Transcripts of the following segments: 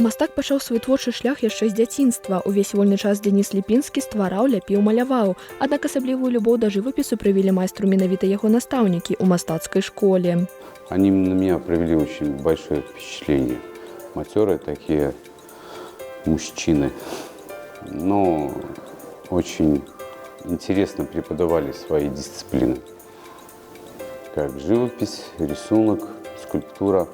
Мастак пачаў свой творчы шлях яшчэ з дзяцінства. Увесь вольны час Дзеніс Ліпінскі ствараў, ляпіў, маляваў. Аднак асаблівую любоў да жывапісу прывілі майстру менавіта яго настаўнікі ў мастацкай школе. Они на меня провели очень большое впечатление. Матерые такие мужчины, но очень интересно преподавали свои дисциплины, как живопись, рисунок, скульптура.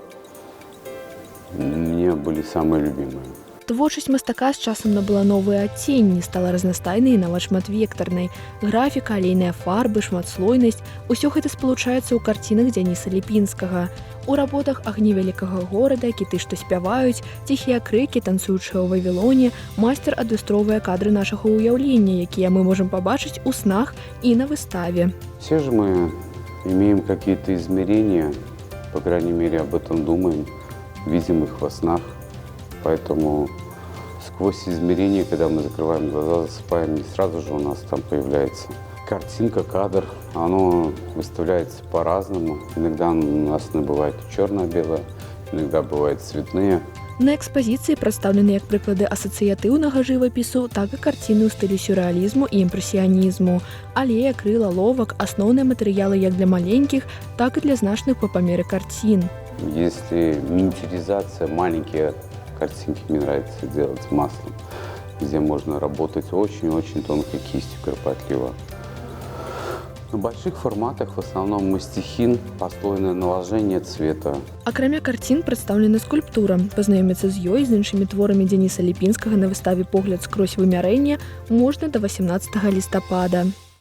Мне были самые любимые. Творчасць мастака з часам набыла новыя адценні, стала разнастайнай і нават шматвектарнай. Графіка, алейныя фарбы, шматслойнасць – усё гэта спалучаецца ў карцінах Дзяніса Ліпінскага. У работах «Агні вялікага горада», «Кіты, што спяваюць», «Ціхія крыкі», «Танцуючыя ў Вавілоне» майстар адлюстроўвае кадры нашага ўяўлення, якія мы можам пабачыць у снах і на выставе. Все же мы имеем какие-то измерения, по крайней мере, об этом думаем, видим их во снах. Поэтому сквозь измерения, когда мы закрываем глаза, засыпаем, не сразу же у нас там появляется картинка, кадр. Оно выставляется по-разному. Иногда у нас бывает черно-белое, иногда бывает цветные. На экспазіцыі прадстаўлены як прыклады асацыятыўнага жывапісу, так і карціны ў стылі сюррэалізму і імпрэсіянізму. Алея, крыла, ловак – асноўныя матэрыялы як для маленькіх, так і для значных па памеры карцін. Если миниатюризация, маленькие картинки мне нравится делать с маслом, где можно работать очень-очень тонкой кистью, кропотливо. На больших форматах в основном мастихин, послойное наложение цвета. Акрамя карцін прадстаўлена скульптура. Пазнаёміцца з ёй, з іншымі творамі Дзяніса Ліпінскага на выставе «Погляд скрозь вымярэнне» можна да 18 лістапада.